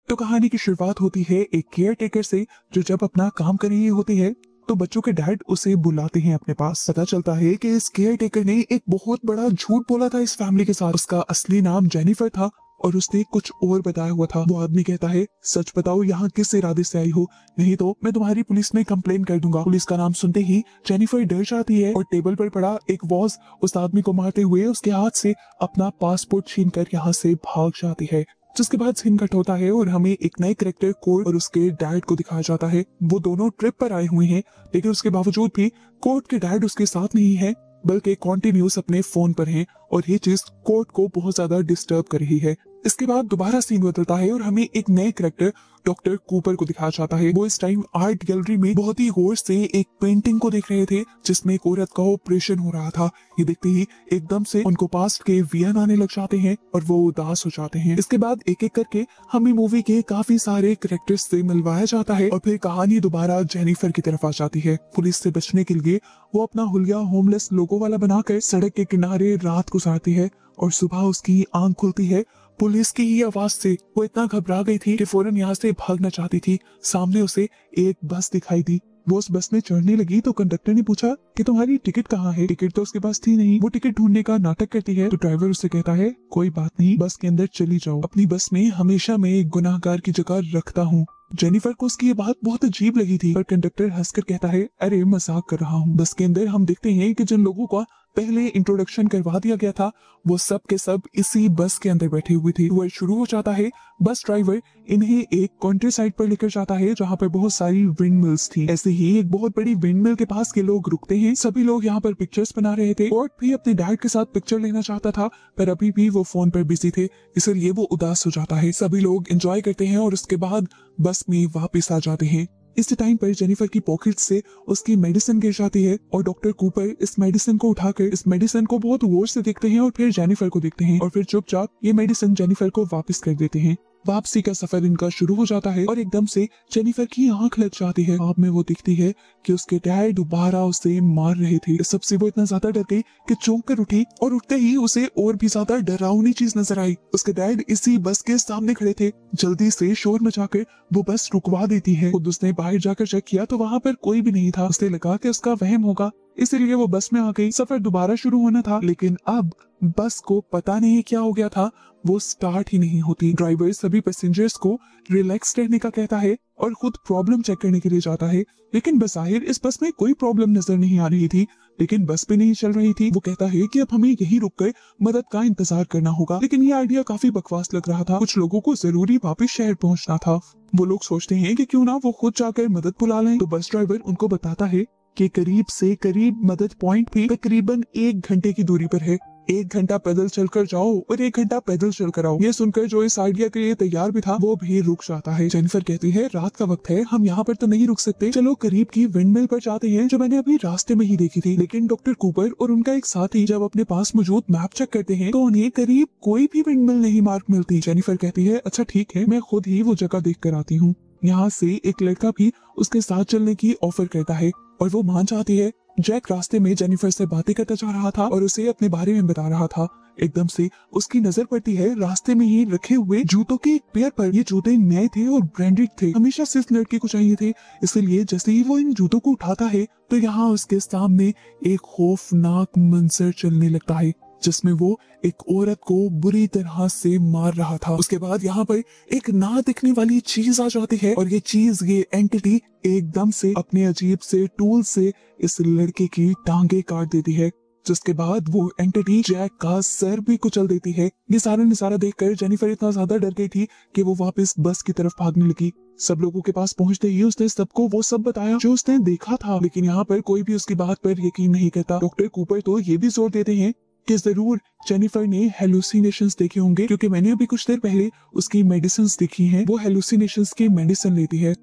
तो कहानी की शुरुआत होती है एक केयर टेकर से, जो जब अपना काम कर रही होती है तो बच्चों के डैड उसे बुलाते हैं अपने पास। पता चलता है कि इस केयर टेकर ने एक बहुत बड़ा झूठ बोला था इस फैमिली के साथ। उसका असली नाम जेनिफर था और उसने कुछ और बताया हुआ था। वो आदमी कहता है, सच बताओ यहाँ किस इरादे से आई हो, नहीं तो मैं तुम्हारी पुलिस में कंप्लेन कर दूंगा। पुलिस का नाम सुनते ही जेनिफर डर जाती है और टेबल पर पड़ा एक वॉच उस आदमी को मारते हुए उसके हाथ से अपना पासपोर्ट छीन कर यहाँ से भाग जाती है। जिसके बाद सीन कट होता है और हमें एक नए कैरेक्टर कोर्ट और उसके डैड को दिखाया जाता है। वो दोनों ट्रिप पर आए हुए हैं, लेकिन उसके बावजूद भी कोर्ट के डैड उसके साथ नहीं है, बल्कि कॉन्टिन्यूस अपने फोन पर हैं और ये चीज कोर्ट को बहुत ज्यादा डिस्टर्ब कर रही है। इसके बाद दोबारा सीन बदलता है और हमें एक नए कैरेक्टर डॉक्टर कूपर को दिखाया जाता है। वो इस टाइम आर्ट गैलरी में बहुत ही गौर से एक पेंटिंग को देख रहे थे जिसमें एक औरत का ऑपरेशन हो रहा था। ये देखते ही एकदम से उनको पास्ट के वियन आने लग जाते हैं और वो उदास हो जाते हैं। इसके बाद एक एक करके हमें मूवी के काफी सारे कैरेक्टर्स से मिलवाया जाता है और फिर कहानी दोबारा जेनिफर की तरफ आ जाती है। पुलिस से बचने के लिए वो अपना हुलिया होमलेस लोगो वाला बनाकर सड़क के किनारे रात गुजारती है और सुबह उसकी आंख खुलती है पुलिस की ही आवाज से। वो इतना घबरा गई थी कि फौरन यहाँ से भागना चाहती थी। सामने उसे एक बस दिखाई दी। वो उस बस में चढ़ने लगी तो कंडक्टर ने पूछा कि तुम्हारी टिकट कहाँ है। टिकट तो उसके पास थी नहीं। वो टिकट ढूंढने का नाटक करती है तो ड्राइवर उससे कहता है, कोई बात नहीं, बस के अंदर चली जाओ, अपनी बस में हमेशा मैं एक गुनाहगार की जगह रखता हूँ। जेनिफर को उसकी ये बात बहुत अजीब लगी थी, पर कंडक्टर हंसकर कहता है, अरे मजाक कर रहा हूँ। बस के अंदर हम देखते हैं कि जिन लोगों का पहले इंट्रोडक्शन करवा दिया गया था वो सब के सब इसी बस के अंदर बैठे हुए थे। टूर शुरू हो जाता है। बस ड्राइवर इन्हें एक कंट्री साइड पर लेकर जाता है जहाँ पर बहुत सारी विंड मिल्स थी। ऐसे ही एक बहुत बड़ी विंड मिल के पास के लोग रुकते हैं। सभी लोग यहाँ पर पिक्चर्स बना रहे थे। कोर्ट भी अपने डैड के साथ पिक्चर लेना चाहता था, पर अभी भी वो फोन पर बिजी थे, इसलिए वो उदास हो जाता है। सभी लोग एंजॉय करते हैं और उसके बाद बस में वापस आ जाते हैं। इस टाइम पर जेनिफर की पॉकेट से उसकी मेडिसिन गिर जाती है और डॉक्टर कूपर इस मेडिसिन को उठाकर इस मेडिसिन को बहुत गौर से देखते हैं और फिर जेनिफर को देखते हैं और फिर चुपचाप ये मेडिसिन जेनिफर को वापस कर देते हैं। वापसी का सफर इनका शुरू हो जाता है और एकदम से जेनिफर की आंख लग जाती है। ख्वाब में वो दिखती है कि उसके डैड दोबारा उसे मार रहे थे। इस सबसे वो इतना ज्यादा डर गई कि चौंक कर उठी और उठते ही उसे और भी ज्यादा डरावनी चीज नजर आई। उसके डैड इसी बस के सामने खड़े थे। जल्दी से शोर मचाकर वो बस रुकवा देती है। खुद उसने बाहर जाकर चेक किया तो वहाँ पर कोई भी नहीं था। उसे लगा कि उसका वहम होगा, इसीलिए वो बस में आ गई। सफर दोबारा शुरू होना था, लेकिन अब बस को पता नहीं क्या हो गया था, वो स्टार्ट ही नहीं होती। ड्राइवर सभी पैसेंजर्स को रिलैक्स रहने का कहता है और खुद प्रॉब्लम चेक करने के लिए जाता है, लेकिन बज़ाहिर इस बस में कोई प्रॉब्लम नजर नहीं आ रही थी। लेकिन बस भी नहीं चल रही थी। वो कहता है कि अब हमें यहीं रुककर मदद का इंतजार करना होगा, लेकिन ये आइडिया काफी बकवास लग रहा था। कुछ लोगों को जरूरी वापस शहर पहुंचना था। वो लोग सोचते हैं कि क्यों ना वो खुद जाकर मदद बुला लें। तो बस ड्राइवर उनको बताता है कि करीब से करीब मदद पॉइंट भी तकरीबन 1 घंटे की दूरी पर है। 1 घंटा पैदल चलकर जाओ और 1 घंटा पैदल चलकर आओ। ये सुनकर जो इस आइडिया के लिए तैयार भी था वो भी रुक जाता है। जेनिफर कहती है, रात का वक्त है, हम यहाँ पर तो नहीं रुक सकते, चलो करीब की विंडमिल पर जाते हैं जो मैंने अभी रास्ते में ही देखी थी। लेकिन डॉक्टर कूपर और उनका एक साथी जब अपने पास मौजूद मैप चेक करते हैं तो उन्हें करीब कोई भी विंडमिल नहीं मार्क मिलती। जेनिफर कहती है, अच्छा ठीक है, मैं खुद ही वो जगह देख कर आती हूँ। यहाँ से एक लड़का भी उसके साथ चलने की ऑफर करता है और वो मान जाती है। जैक रास्ते में जेनिफर से बातें करता जा रहा था और उसे अपने बारे में बता रहा था। एकदम से उसकी नजर पड़ती है रास्ते में ही रखे हुए जूतों के एक पेयर पर। ये जूते नए थे और ब्रांडेड थे, हमेशा से इस लड़के को चाहिए थे। इसलिए जैसे ही वो इन जूतों को उठाता है तो यहाँ उसके सामने एक खौफनाक मंजर चलने लगता है जिसमें वो एक औरत को बुरी तरह से मार रहा था। उसके बाद यहाँ पर एक ना दिखने वाली चीज आ जाती है और ये चीज, ये एंटिटी एकदम से अपने अजीब से टूल से इस लड़के की टांगे काट देती है, जिसके बाद वो एंटिटी जैक का सर भी कुचल देती है। ये सारा नजारा देखकर जेनिफर इतना ज्यादा डर गई थी कि वो वापस बस की तरफ भागने लगी। सब लोगों के पास पहुंचते ही उसने सबको वो सब बताया जो उसने देखा था, लेकिन यहाँ पर कोई भी उसकी बात पर यकीन नहीं करता। डॉक्टर कूपर तो ये भी जोर देते हैं कि जरूर जेनिफर ने हेलुसिनेशंस देखे होंगे, क्योंकि मैंने अभी कुछ देर पहले उसकी मेडिसिन देखी हैं। वो हेलुसिनेशंस की मेडिसिन लेती है।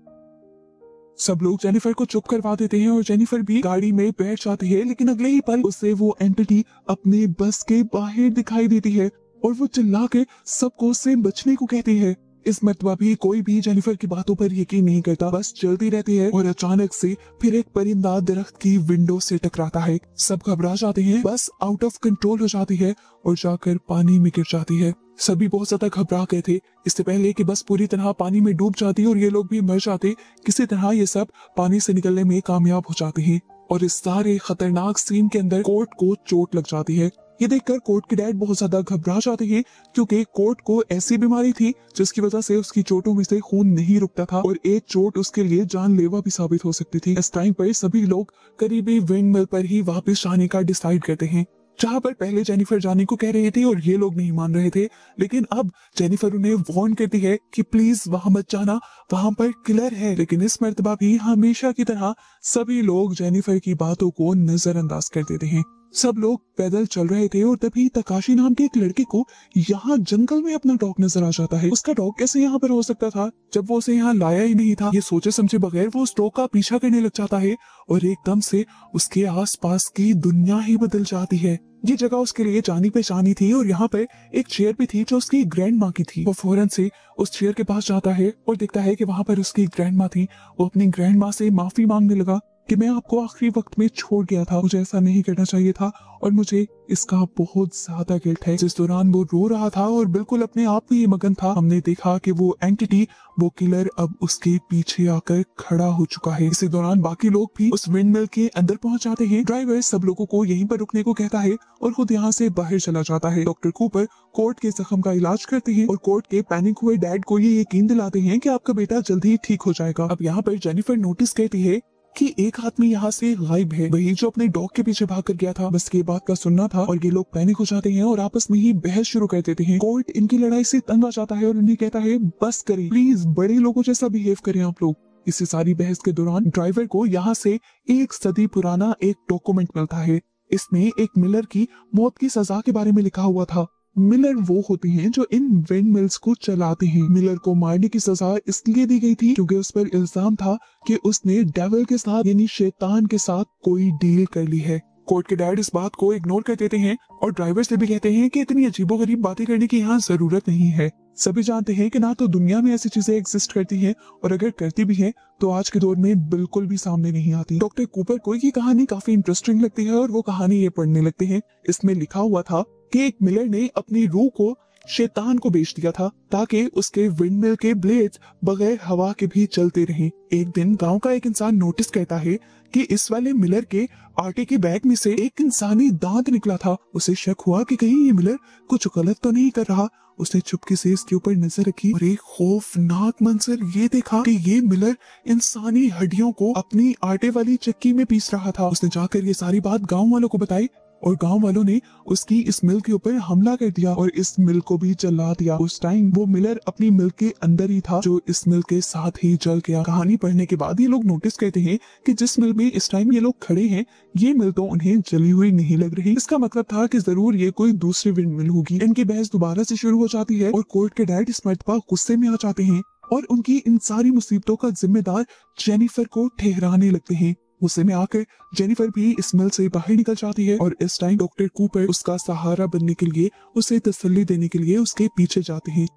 सब लोग जेनिफर को चुप करवा देते हैं और जेनिफर भी गाड़ी में बैठ जाती है, लेकिन अगले ही पल उसे वो एंटिटी अपने बस के बाहर दिखाई देती है और वो चिल्ला के सबको उससे बचने को कहती है। इस मर्तबा भी कोई भी जेनिफर की बातों पर यकीन नहीं करता, बस चलती रहती है और अचानक से फिर एक परिंदा दरख्त की विंडो से टकराता है। सब घबरा जाते हैं, बस आउट ऑफ कंट्रोल हो जाती है और जाकर पानी में गिर जाती है। सभी बहुत ज्यादा घबरा गए थे, इससे पहले कि बस पूरी तरह पानी में डूब जाती और ये लोग भी मर जाते। किसी तरह ये सब पानी से निकलने में कामयाब हो जाते हैं और इस सारे खतरनाक सीन के अंदर कोर्ट को चोट लग जाती है। ये देखकर कोर्ट के डैड बहुत ज्यादा घबरा जाते हैं, क्योंकि कोर्ट को ऐसी बीमारी थी जिसकी वजह से उसकी चोटों में से खून नहीं रुकता था और एक चोट उसके लिए जानलेवा भी साबित हो सकती थी। इस टाइम पर सभी लोग करीबी विंड मिल पर ही वापस जाने का डिसाइड करते हैं, जहाँ पर पहले जेनिफर जाने को कह रहे थे और ये लोग नहीं मान रहे थे, लेकिन अब जेनिफर उन्हें वार्न करती है कि प्लीज वहां मत जाना, वहां पर किलर है। लेकिन इस मर्तबा भी हमेशा की तरह सभी लोग जेनिफर की बातों को नजरअंदाज कर देते हैं। सब लोग पैदल चल रहे थे और तभी तकाशी नाम के एक लड़के को यहाँ जंगल में अपना डॉग नजर आ जाता है। उसका डॉग कैसे यहाँ पर हो सकता था जब वो उसे यहाँ लाया ही नहीं था। ये सोचे समझे बगैर वो उस डॉग का पीछा करने लग जाता है और एकदम से उसके आसपास की दुनिया ही बदल जाती है। ये जगह उसके लिए जानी पहचानी थी और यहाँ पर एक चेयर भी थी जो उसकी ग्रैंड माँ की थी। वो फौरन से उस चेयर के पास जाता है और देखता है कि वहाँ पर उसकी ग्रैंड माँ थी। वो अपनी ग्रैंड माँ से माफी मांगने लगा कि मैं आपको आखिरी वक्त में छोड़ गया था, मुझे ऐसा नहीं करना चाहिए था और मुझे इसका बहुत ज्यादा गिल्ट है। जिस दौरान वो रो रहा था और बिल्कुल अपने आप में ये मगन था, हमने देखा कि वो एंटिटी, वो किलर अब उसके पीछे आकर खड़ा हो चुका है। इसी दौरान बाकी लोग भी उस विंडमिल के अंदर पहुंच जाते हैं। ड्राइवर सब लोगों को यहीं पर रुकने को कहता है और खुद यहाँ से बाहर चला जाता है। डॉक्टर कूपर कोर्ट के जख्म का इलाज करते हैं और कोर्ट के पैनिक हुए डैड को ये यकीन दिलाते हैं कि आपका बेटा जल्दी ही ठीक हो जाएगा। अब यहाँ पर जेनिफर नोटिस करती है कि एक आदमी यहाँ से गायब है, वही जो अपने डॉग के पीछे भाग कर गया था। बस ये बात का सुनना था और ये लोग पैनिक हो जाते हैं और आपस में ही बहस शुरू कर देते हैं। कोर्ट इनकी लड़ाई से तंग आ जाता है और उन्हें कहता है बस करें, प्लीज बड़े लोगों जैसा बिहेव करें आप लोग। इसी सारी बहस के दौरान ड्राइवर को यहाँ से 1 सदी पुराना एक डॉक्यूमेंट मिलता है। इसमें एक मिलर की मौत की सजा के बारे में लिखा हुआ था। मिलर वो होते हैं जो इन विंड मिल्स को चलाते हैं। मिलर को मारने की सजा इसलिए दी गई थी क्योंकि उस पर इल्जाम था कि उसने डेविल के साथ यानी शैतान के साथ कोई डील कर ली है। कोर्ट के डैड इस बात को इग्नोर कर देते हैं और ड्राइवर से भी कहते हैं कि इतनी अजीबोगरीब बातें करने की यहाँ जरूरत नहीं है। सभी जानते हैं कि ना तो दुनिया में ऐसी चीजें एग्जिस्ट करती हैं और अगर करती भी हैं तो आज के दौर में बिल्कुल भी सामने नहीं आती। डॉक्टर कूपर को ये कहानी काफी इंटरेस्टिंग लगती है और वो कहानी ये पढ़ने लगते हैं। इसमें लिखा हुआ था कि एक मिलर ने अपनी रूह को शैतान को बेच दिया था ताकि उसके विंडमिल के ब्लेड्स बगैर हवा के भी चलते रहें। एक दिन गांव का एक इंसान नोटिस करता है कि इस वाले मिलर के आटे के बैग में से एक इंसानी दांत निकला था। उसे शक हुआ कि कहीं ये मिलर कुछ गलत तो नहीं कर रहा। उसने चुपके से इसके ऊपर नजर रखी और एक खौफनाक मंजर ये देखा कि ये मिलर इंसानी हड्डियों को अपनी आटे वाली चक्की में पीस रहा था। उसने जाकर ये सारी बात गांव वालों को बताई और गांव वालों ने उसकी इस मिल के ऊपर हमला कर दिया और इस मिल को भी जला दिया। उस टाइम वो मिलर अपनी मिल के अंदर ही था जो इस मिल के साथ ही जल गया। कहानी पढ़ने के बाद ये लोग नोटिस करते हैं कि जिस मिल में इस टाइम ये लोग खड़े हैं ये मिल तो उन्हें जली हुई नहीं लग रही। इसका मतलब था कि जरूर ये कोई दूसरी विंड मिल होगी। इनकी बहस दोबारा से शुरू हो जाती है और कोर्ट के डैड इस मर्तबा गुस्से में आ जाते हैं और उनकी इन सारी मुसीबतों का जिम्मेदार जेनिफर को ठहराने लगते हैं। गुस्से में आकर जेनिफर भी इस मिल से बाहर निकल जाती है और इस टाइम डॉक्टर कूपर उसका सहारा बनने के लिए, उसे तसल्ली देने के लिए उसके पीछे जाते हैं।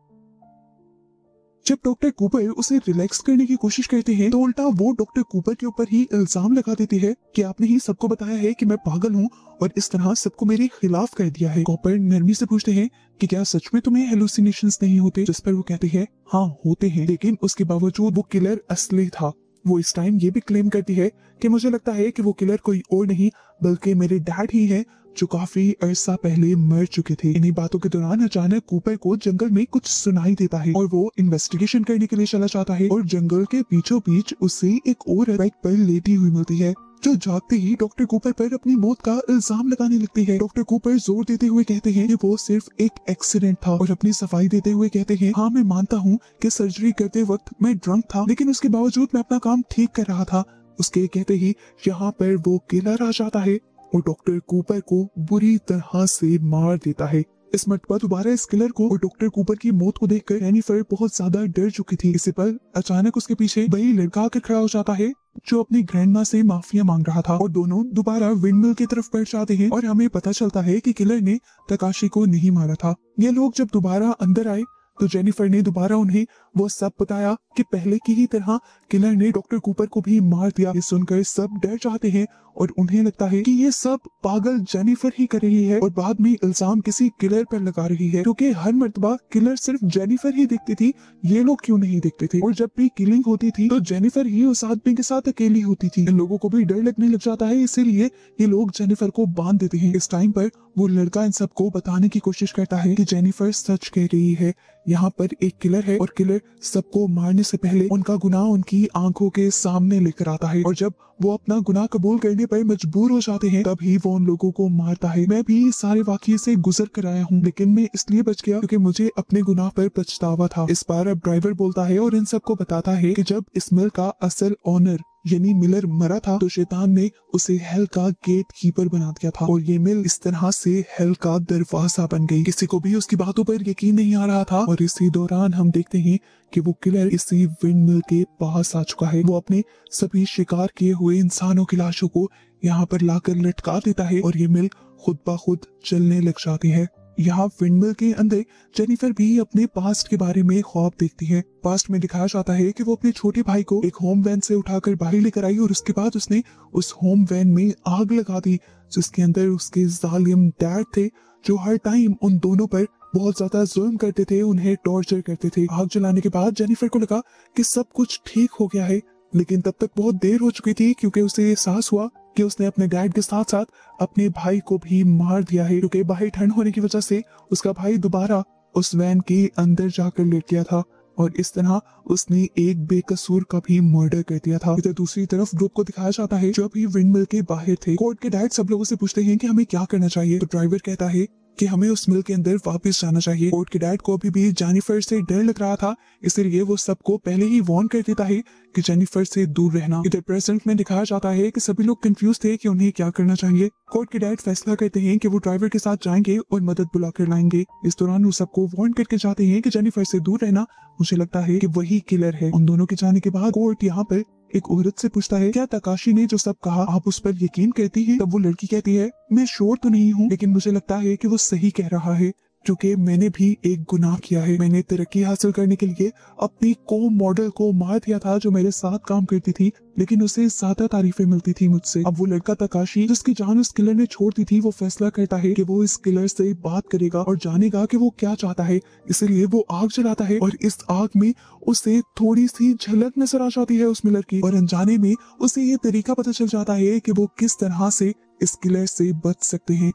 जब डॉक्टर कूपर उसे रिलैक्स करने की कोशिश करते हैं तो उल्टा वो डॉक्टर कूपर के ऊपर ही इल्जाम लगा देती है कि आपने ही सबको बताया है कि मैं पागल हूँ और इस तरह सबको मेरे खिलाफ कर दिया है। कूपर नरमी से पूछते हैं कि क्या सच में तुम्हें हेलुसिनेशंस नहीं होते, जिस पर वो कहते हैं हाँ होते हैं, लेकिन उसके बावजूद वो किलर असली था। वो इस टाइम ये भी क्लेम करती है कि मुझे लगता है कि वो किलर कोई और नहीं बल्कि मेरे डैड ही है जो काफी अरसा पहले मर चुके थे। इन्हीं बातों के दौरान अचानक कूपर को जंगल में कुछ सुनाई देता है और वो इन्वेस्टिगेशन करने के लिए चला जाता है और जंगल के बीचों बीच उसे एक और बेड पर लेटी हुई मिलती है जो जागते ही डॉक्टर कूपर पर अपनी मौत का इल्जाम लगाने लगती है। डॉक्टर कूपर जोर देते हुए कहते हैं कि वो सिर्फ एक एक्सीडेंट था और अपनी सफाई देते हुए कहते हैं हाँ मैं मानता हूँ कि सर्जरी करते वक्त मैं ड्रंक था लेकिन उसके बावजूद मैं अपना काम ठीक कर रहा था। उसके कहते ही यहाँ पर वो किलर आ जाता है और डॉक्टर कूपर को बुरी तरह से मार देता है। इस मर्तबा दोबारा इस किलर को और डॉक्टर कूपर की मौत को देखकर जेनिफर बहुत ज्यादा डर चुकी थी। इसी पर अचानक उसके पीछे वही लड़का आकर खड़ा हो जाता है जो अपनी ग्रैंडमा से माफिया मांग रहा था और दोनों दोबारा विंडमिल की तरफ बढ़ जाते हैं और हमें पता चलता है कि किलर ने तकाशी को नहीं मारा था। ये लोग जब दोबारा अंदर आए तो जेनिफर ने दोबारा उन्हें वो सब बताया कि पहले की ही तरह किलर ने डॉक्टर कूपर को भी मार दिया। ये सुनकर सब डर जाते हैं और उन्हें लगता है कि ये सब पागल जेनिफर ही कर रही है और बाद में इल्जाम किसी किलर पर लगा रही है, क्योंकि हर मर्तबा किलर सिर्फ जेनिफर ही देखती थी, ये लोग क्यों नहीं देखते थे। और जब भी किलिंग होती थी तो जेनिफर ही उस आदमी के साथ अकेली होती थी। इन लोगों को भी डर लगने लग जाता है, इसीलिए ये लोग जेनिफर को बांध देते हैं। इस टाइम पर वो लड़का इन सबको बताने की कोशिश करता है कि जेनिफर सच कह रही है, यहाँ पर एक किलर है और किलर सबको मारने से पहले उनका गुनाह उनकी आंखों के सामने लेकर आता है, और जब वो अपना गुनाह कबूल करने पर मजबूर हो जाते हैं तभी वो उन लोगों को मारता है। मैं भी सारे वाकये से गुजर कर आया हूँ, लेकिन मैं इसलिए बच गया क्योंकि मुझे अपने गुनाह पर पछतावा था। इस बार अब ड्राइवर बोलता है और इन सबको बताता है कि जब इस मिल का असल ओनर यानी मिलर मरा था तो शैतान ने उसे हेल का गेट कीपर बना दिया था और ये मिल इस तरह से हेल का दरवाजा बन गई। किसी को भी उसकी बातों पर यकीन नहीं आ रहा था और इसी दौरान हम देखते हैं कि वो किलर इसी विंड मिल के पास आ चुका है। वो अपने सभी शिकार किए हुए इंसानों की लाशों को यहाँ पर लाकर लटका देता है और ये मिल खुद ब खुद चलने लग जाती है। यहाँ विंडमिल के अंदर जेनिफर भी अपने पास्ट के बारे में ख्वाब देखती है। पास्ट में दिखाया जाता है कि वो अपने छोटे भाई को एक होम वैन से उठाकर बाहर लेकर आई और उसके बाद उसने उस होम वैन में आग लगा दी, जिसके अंदर उसके जालिम डैड थे जो हर टाइम उन दोनों पर बहुत ज्यादा जुल्म करते थे, उन्हें टॉर्चर करते थे। आग जलाने के बाद जेनिफर को लगा कि सब कुछ ठीक हो गया है, लेकिन तब तक बहुत देर हो चुकी थी क्योंकि उसे एहसास हुआ कि उसने अपने डैड के साथ साथ अपने भाई को भी मार दिया है, क्योंकि बाहर ठंड होने की वजह से उसका भाई दोबारा उस वैन के अंदर जाकर लेट गया था और इस तरह उसने एक बेकसूर का भी मर्डर कर दिया था। इधर दूसरी तरफ ग्रुप को दिखाया जाता है जो अभी विंडमिल के बाहर थे। कोर्ट के डैड सब लोगों से पूछते हैं कि हमें क्या करना चाहिए, तो ड्राइवर कहता है कि हमें उस मिल के अंदर वापस जाना चाहिए। कोर्ट के डैड को अभी भी जेनिफर से डर लग रहा था, इसलिए वो सबको पहले ही वार्न कर देता है कि जेनिफर से दूर रहना। इधर प्रेजेंट में दिखाया जाता है कि सभी लोग कंफ्यूज थे कि उन्हें क्या करना चाहिए। कोर्ट के डैड फैसला करते हैं कि वो ड्राइवर के साथ जाएंगे और मदद बुलाकर लाएंगे। इस दौरान वो सबको वार्न करके जाते हैं कि जेनिफर से दूर रहना, मुझे लगता है कि वही किलर है। उन दोनों के जाने के बाद कोर्ट यहाँ पर एक औरत से पूछता है क्या तकाशी ने जो सब कहा आप उस पर यकीन करती है। तब वो लड़की कहती है मैं श्योर तो नहीं हूँ, लेकिन मुझे लगता है कि वो सही कह रहा है, क्योंकि मैंने भी एक गुनाह किया है। मैंने तरक्की हासिल करने के लिए अपनी को मॉडल को मार दिया था जो मेरे साथ काम करती थी, लेकिन उसे ज्यादा तारीफें मिलती थी मुझसे। अब वो लड़का तकाशी जिसकी जान उस किलर ने छोड़ दी थी, वो फैसला करता है कि वो इस किलर से बात करेगा और जानेगा कि वो क्या चाहता है। इसलिए वो आग जलाता है और इस आग में उसे थोड़ी सी झलक नजर आ जाती है उस मिलर की, और अनजाने में उसे ये तरीका पता चल जाता है कि वो किस तरह से इस किलर से बच सकते हैं।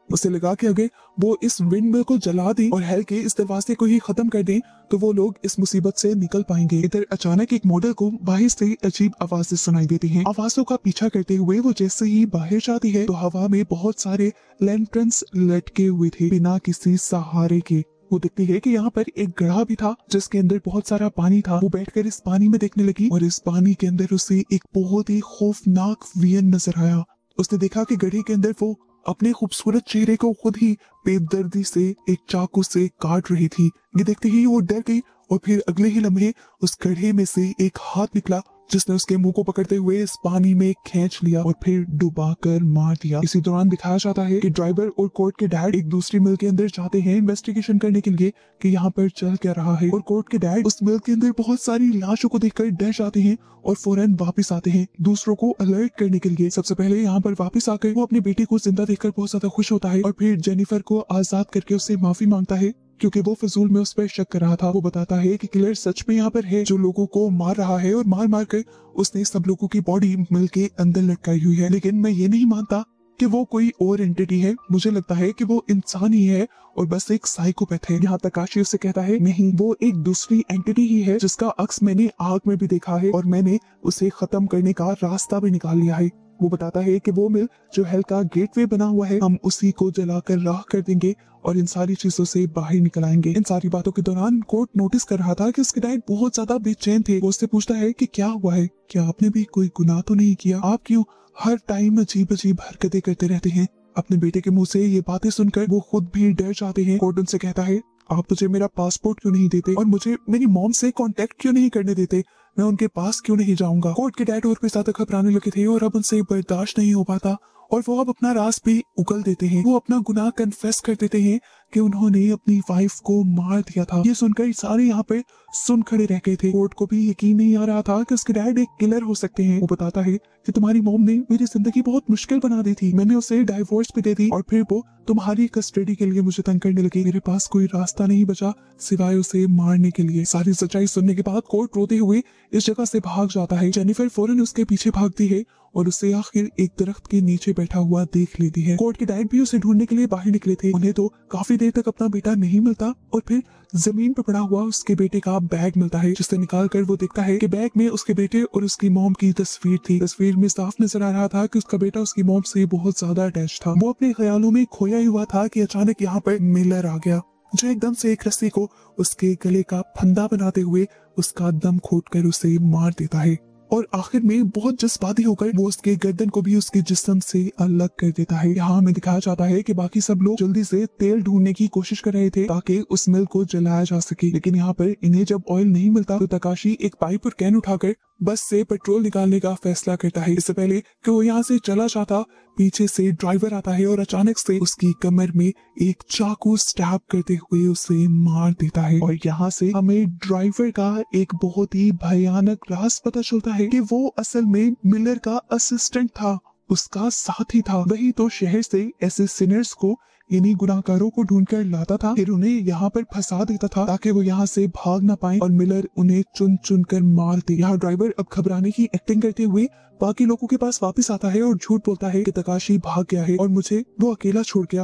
उसे लगा कि अगर वो इस विंडमिल को जला दें और हेल के इस दरवाजे को ही खत्म कर दें तो वो लोग इस मुसीबत से निकल पाएंगे। इधर अचानक एक मॉडल को बाहर से अजीब आवाजें सुनाई देती हैं। आवाजों का पीछा करते हुए वो जैसे ही बाहर जाती है तो हवा में बहुत सारे लैंटर्न्स लटके हुए थे बिना किसी सहारे के। वो देखती है कि यहाँ पर एक गड्ढा भी था जिसके अंदर बहुत सारा पानी था। वो बैठकर इस पानी में देखने लगी और इस पानी के अंदर उसे एक बहुत ही खौफनाक वियन नजर आया। उसने देखा कि गड्ढे के अंदर वो अपने खूबसूरत चेहरे को खुद ही बेदर्दी से एक चाकू से काट रही थी। ये देखते ही वो डर गई और फिर अगले ही लम्हे उस गड्ढे में से एक हाथ निकला जिसने उसके मुंह को पकड़ते हुए इस पानी में खींच लिया और फिर डुबा कर मार दिया। इसी दौरान दिखाया जाता है कि ड्राइवर और कोर्ट के डैड एक दूसरी मिल के अंदर जाते हैं इन्वेस्टिगेशन करने के लिए कि यहाँ पर चल क्या रहा है, और कोर्ट के डैड उस मिल के अंदर बहुत सारी लाशों को देखकर डर जाते हैं और फौरन वापस आते हैं दूसरों को अलर्ट करने के लिए। सबसे पहले यहाँ पर वापस आकर वो अपने बेटे को जिंदा देखकर बहुत ज्यादा खुश होता है और फिर जेनिफर को आजाद करके उससे माफी मांगता है क्योंकि वो फजूल में उस पर शक कर रहा था। वो बताता है कि किलर सच में यहाँ पर है जो लोगों को मार रहा है और मार मार कर उसने सब लोगों की बॉडी मिल के अंदर लटकाई हुई है, लेकिन मैं ये नहीं मानता कि वो कोई और एंटिटी है। मुझे लगता है कि वो इंसान ही है और बस एक साइकोपैथ है। यहाँ तकाशी उससे कहता है नहीं, वो एक दूसरी एंटिटी ही है जिसका अक्स मैंने आग में भी देखा है और मैंने उसे खत्म करने का रास्ता भी निकाल लिया है। वो बताता है कि वो मिल जो हेल का गेटवे बना हुआ है हम उसी को जलाकर राख कर देंगे और इन सारी चीजों से बाहर निकल आएंगे। इन सारी बातों के दौरान कोर्ट नोटिस कर रहा था कि उसके डैड बहुत ज्यादा बेचैन थे। वो उससे पूछता है कि क्या हुआ है, क्या आपने भी कोई गुनाह तो नहीं किया, आप क्यों हर टाइम अजीब अजीब हरकतें करते रहते हैं। अपने बेटे के मुंह से ये बातें सुनकर वो खुद भी डर जाते हैं। कोर्ट उनसे कहता है आप मुझे मेरा पासपोर्ट क्यों नहीं देते और मुझे मेरी मॉम से कांटेक्ट क्यों नहीं करने देते, मैं उनके पास क्यों नहीं जाऊंगा। कोर्ट के डैड और भी ज्यादा घबराने लगे थे और अब उनसे बर्दाश्त नहीं हो पाता और वो अब अपना राज भी उगल देते हैं। वो अपना गुनाह कन्फेस कर देते हैं कि उन्होंने अपनी वाइफ को मार दिया था। ये सुनकर सारे यहाँ पे सुन खड़े रह गए थे। कोर्ट को भी यकीन नहीं आ रहा था कि उसके डैड एक किलर हो सकते हैं। वो बताता है कि तुम्हारी मॉम ने मेरी जिंदगी बहुत मुश्किल बना दी थी, मैंने उसे डाइवोर्स भी दे दी और फिर वो तुम्हारी कस्टडी के लिए मुझे तंग करने लगी। मेरे पास कोई रास्ता नहीं बचा सिवाय उसे मारने के लिए। सारी सच्चाई सुनने के बाद कोर्ट रोते हुए इस जगह से भाग जाता है। जेनिफर फौरन उसके पीछे भागती है और उसे आखिर एक दरख्त के नीचे बैठा हुआ देख लेती है। कोर्ट के डैड भी उसे ढूंढने के लिए बाहर निकले थे। उन्हें तो काफी देर तक अपना बेटा नहीं मिलता और फिर जमीन पर पड़ा हुआ उसके बेटे का बैग मिलता है, जिसे निकाल कर वो देखता है कि बैग में उसके बेटे और उसकी मॉम की तस्वीर थी। तस्वीर में साफ नजर आ रहा था कि उसका बेटा उसकी मॉम से बहुत ज्यादा अटैच था। वो अपने ख्यालों में खोया हुआ था कि अचानक यहाँ पर मिलर आ गया, जो एकदम से एक रस्सी को उसके गले का फंदा बनाते हुए उसका दम घोंट कर उसे मार देता है और आखिर में बहुत जज्बाती होकर वो उसके गर्दन को भी उसके जिस्म से अलग कर देता है। यहाँ हमें दिखाया जाता है कि बाकी सब लोग जल्दी से तेल ढूंढने की कोशिश कर रहे थे ताकि उस मिल को जलाया जा सके, लेकिन यहाँ पर इन्हें जब ऑयल नहीं मिलता तो तकाशी एक पाइप और कैन उठाकर बस से पेट्रोल निकालने का फैसला करता है। इससे पहले कि वो यहाँ से चला जाता, पीछे से ड्राइवर आता है और अचानक से उसकी कमर में एक चाकू स्टैब करते हुए उसे मार देता है। और यहाँ से हमें ड्राइवर का एक बहुत ही भयानक राज पता चलता है कि वो असल में मिलर का असिस्टेंट था, उसका साथी था। वही तो शहर से ऐसे सिनर्स को यानी गुनाहगारों को ढूंढकर लाता था, फिर उन्हें यहाँ पर फंसा देता था ताकि वो यहाँ से भाग ना पाए और मिलर उन्हें चुन चुन कर मार दे। यहाँ ड्राइवर अब घबराने की एक्टिंग करते हुए बाकी लोगों के पास वापस आता है और झूठ बोलता है कि तकाशी भाग गया है और मुझे वो अकेला छोड़ गया।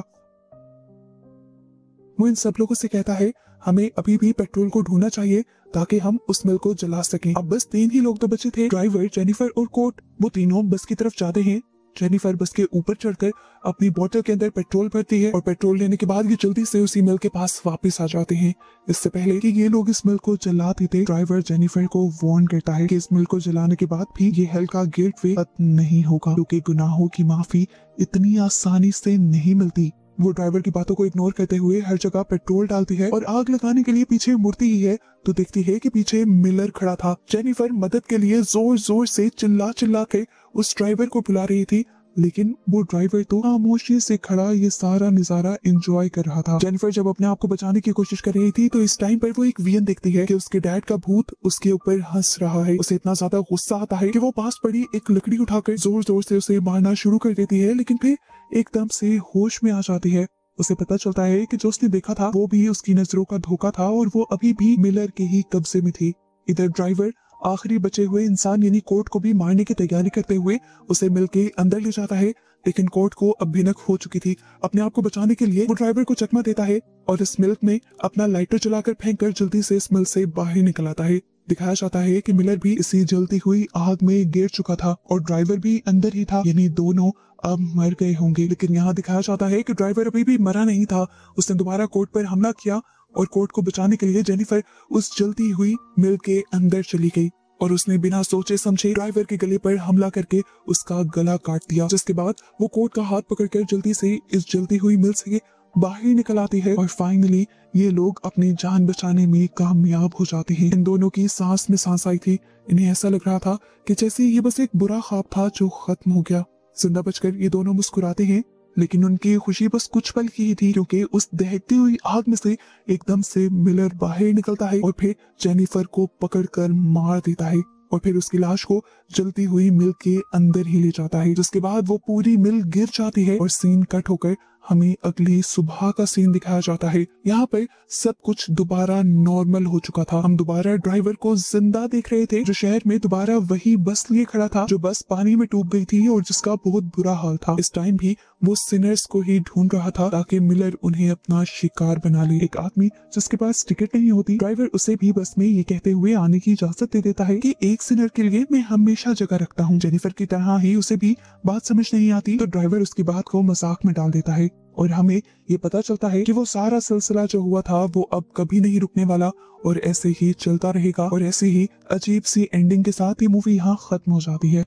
वो इन सब लोगों से कहता है हमें अभी भी पेट्रोल को ढूंढना चाहिए ताकि हम उस मिल को जला सकें। अब बस 3 ही लोग तो बचे थे, ड्राइवर, जेनिफर और कोर्ट। वो तीनों बस की तरफ जाते हैं। जेनिफर बस के ऊपर चढ़कर अपनी बोतल के अंदर पेट्रोल भरती है और पेट्रोल लेने के बाद ये जल्दी से उसी मिल के पास वापस आ जाते हैं। इससे पहले कि ये लोग इस मिल को जला देते, ड्राइवर जेनिफर को वार्न करता है कि इस मिल को जलाने के बाद भी ये हल का गेट वे खत्म नहीं होगा, क्योंकि गुनाहों की माफी इतनी आसानी से नहीं मिलती। वो ड्राइवर की बातों को इग्नोर करते हुए हर जगह पेट्रोल डालती है और आग लगाने के लिए पीछे मुड़ती ही है तो देखती है कि पीछे मिलर खड़ा था। जेनिफर मदद के लिए जोर जोर से चिल्ला चिल्ला के उस ड्राइवर को बुला रही थी, लेकिन वो ड्राइवर तो खामोशी से खड़ा ये सारा नजारा एंजॉय कर रहा था। जेनिफर जब अपने आप को बचाने की कोशिश कर रही थी तो इस टाइम पर वो एक विजन देखती है कि उसके डैड का भूत उसके ऊपर हंस रहा है। उसे इतना ज्यादा गुस्सा आता है कि वो पास पड़ी एक लकड़ी उठाकर जोर जोर से उसे मारना शुरू कर देती है, लेकिन फिर एकदम से होश में आ जाती है। उसे पता चलता है कि जो उसने देखा था वो भी उसकी नजरों का धोखा था और वो अभी भी मिलर के ही कब्जे में थी। इधर ड्राइवर आखिरी बचे हुए इंसान यानी कोर्ट को भी मारने की तैयारी करते हुए उसे मिल के अंदर ले जाता है, लेकिन कोर्ट को अब भिनक हो चुकी थी। अपने आप को बचाने के लिए वो ड्राइवर को चकमा देता है और इस मिल्क में अपना लाइटर जलाकर फेंककर जल्दी से इस मिल से बाहर निकल आता है। दिखाया जाता है कि मिलर भी इसी जलती हुई आग में गिर चुका था और ड्राइवर भी अंदर ही था, यानी दोनों अब मर गए होंगे। लेकिन यहाँ दिखाया जाता है कि ड्राइवर अभी भी मरा नहीं था। उसने दोबारा कोर्ट पर हमला किया और कोर्ट को बचाने के लिए जेनिफर उस जलती हुई मिल के अंदर चली गई और उसने बिना सोचे समझे ड्राइवर के गले पर हमला करके उसका गला काट दिया, जिसके बाद वो कोर्ट का हाथ पकड़कर जल्दी से इस जलती हुई मिल से बाहर निकल आती है और फाइनली ये लोग अपनी जान बचाने में कामयाब हो जाते हैं। इन दोनों की सांस में सांस आई थी। इन्हें ऐसा लग रहा था कि जैसे ये बस एक बुरा ख्वाब था जो खत्म हो गया। जिंदा बचकर ये दोनों मुस्कुराते हैं, लेकिन उनकी खुशी बस कुछ पल की ही थी, क्योंकि उस दहकती हुई आग में से एकदम से मिलर बाहर निकलता है और फिर जेनिफर को पकड़कर मार देता है और फिर उसकी लाश को जलती हुई मिल के अंदर ही ले जाता है, जिसके बाद वो पूरी मिल गिर जाती है और सीन कट होकर हमें अगली सुबह का सीन दिखाया जाता है। यहाँ पर सब कुछ दोबारा नॉर्मल हो चुका था। हम दोबारा ड्राइवर को जिंदा देख रहे थे, जो शहर में दोबारा वही बस लिए खड़ा था जो बस पानी में डूब गई थी और जिसका बहुत बुरा हाल था। इस टाइम भी वो सिनर्स को ही ढूंढ रहा था ताकि मिलर उन्हें अपना शिकार बना ले। एक आदमी जिसके पास टिकट नहीं होती, ड्राइवर उसे भी बस में ये कहते हुए आने की इजाजत दे देता है कि एक सिनर के लिए मैं हमेशा जगह रखता हूँ। जेनिफर की तरह ही उसे भी बात समझ नहीं आती, तो ड्राइवर उसकी बात को मजाक में डाल देता है और हमें ये पता चलता है कि वो सारा सिलसिला जो हुआ था वो अब कभी नहीं रुकने वाला और ऐसे ही चलता रहेगा। और ऐसे ही अजीब सी एंडिंग के साथ ये मूवी यहाँ खत्म हो जाती है।